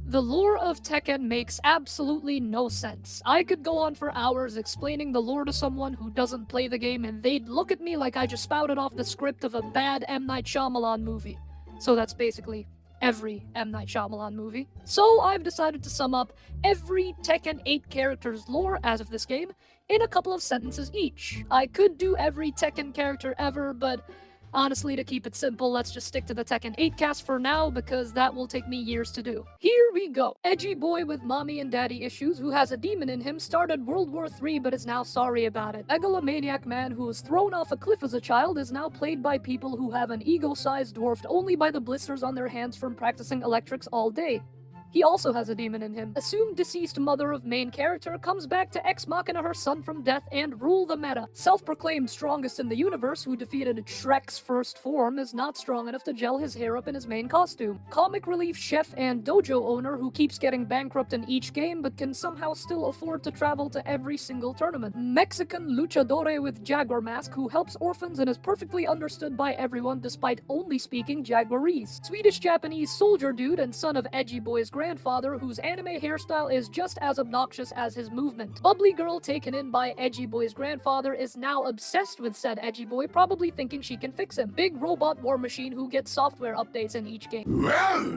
The lore of Tekken makes absolutely no sense. I could go on for hours explaining the lore to someone who doesn't play the game, and they'd look at me like I just spouted off the script of a bad M. Night Shyamalan movie. So that's basically every M. Night Shyamalan movie. So I've decided to sum up every Tekken 8 character's lore as of this game in a couple of sentences each. I could do every Tekken character ever, but honestly, to keep it simple, let's just stick to the Tekken 8 cast for now, because that will take me years to do. Here we go. Edgy boy with mommy and daddy issues who has a demon in him started World War III but is now sorry about it. Megalomaniac man who was thrown off a cliff as a child is now played by people who have an ego size dwarfed only by the blisters on their hands from practicing electrics all day. He also has a demon in him. Assumed deceased mother of main character comes back to ex machina her son from death and rule the meta. Self-proclaimed strongest in the universe who defeated Shrek's first form is not strong enough to gel his hair up in his main costume. Comic relief chef and dojo owner who keeps getting bankrupt in each game but can somehow still afford to travel to every single tournament. Mexican luchadore with jaguar mask who helps orphans and is perfectly understood by everyone despite only speaking Jaguarese. Swedish-Japanese soldier dude and son of Edgy Boy's grandfather whose anime hairstyle is just as obnoxious as his movement. Bubbly girl taken in by Edgy Boy's grandfather is now obsessed with said Edgy Boy, probably thinking she can fix him. Big robot war machine who gets software updates in each game.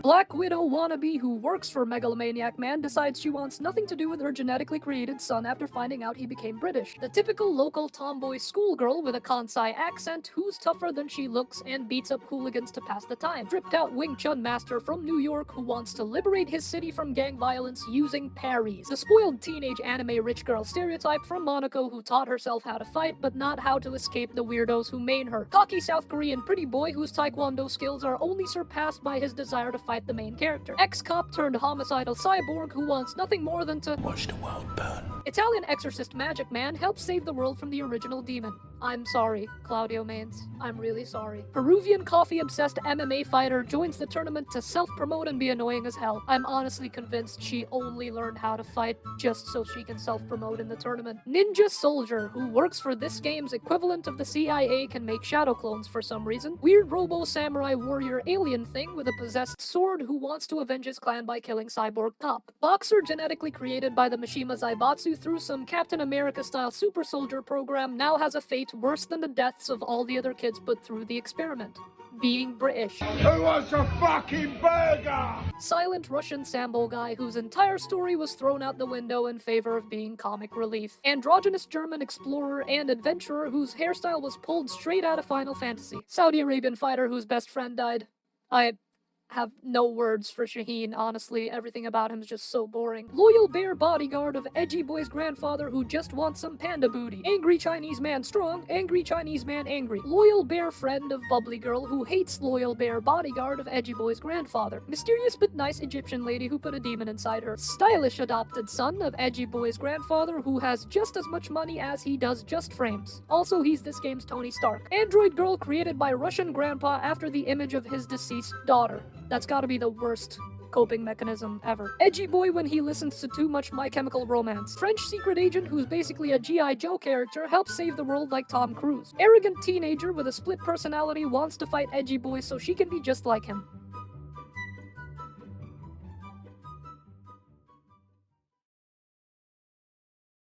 Black Widow wannabe who works for Megalomaniac Man decides she wants nothing to do with her genetically created son after finding out he became British. The typical local tomboy schoolgirl with a Kansai accent who's tougher than she looks and beats up hooligans to pass the time. Dripped out Wing Chun master from New York who wants to liberate his city from gang violence using parries. The spoiled teenage anime rich girl stereotype from Monaco who taught herself how to fight but not how to escape the weirdos who main her. Cocky South Korean pretty boy whose taekwondo skills are only surpassed by his desire to fight the main character. Ex-cop turned homicidal cyborg who wants nothing more than to watch the world burn. Italian exorcist magic man helps save the world from the original demon. I'm sorry, Claudio Mains. I'm really sorry. Peruvian coffee-obsessed MMA fighter joins the tournament to self-promote and be annoying as hell. I'm honestly convinced she only learned how to fight just so she can self-promote in the tournament. Ninja soldier who works for this game's equivalent of the CIA can make shadow clones for some reason. Weird robo-samurai warrior alien thing with a possessed sword who wants to avenge his clan by killing cyborg cop. Boxer genetically created by the Mishima Zaibatsu through some Captain America-style super soldier program now has a fate worse than the deaths of all the other kids put through the experiment. Being British. Who wants a fucking burger? Silent Russian Sambo guy whose entire story was thrown out the window in favor of being comic relief. Androgynous German explorer and adventurer whose hairstyle was pulled straight out of Final Fantasy. Saudi Arabian fighter whose best friend died. I have no words for Shaheen, honestly. Everything about him is just so boring. Loyal bear bodyguard of Edgy Boy's grandfather who just wants some panda booty. Angry Chinese man strong, angry Chinese man angry. Loyal bear friend of bubbly girl who hates loyal bear bodyguard of Edgy Boy's grandfather. Mysterious but nice Egyptian lady who put a demon inside her. Stylish adopted son of Edgy Boy's grandfather who has just as much money as he does just frames. Also, he's this game's Tony Stark. Android girl created by Russian grandpa after the image of his deceased daughter. That's gotta be the worst coping mechanism ever. Edgy boy when he listens to too much My Chemical Romance. French secret agent who's basically a G.I. Joe character helps save the world like Tom Cruise. Arrogant teenager with a split personality wants to fight Edgy boy so she can be just like him.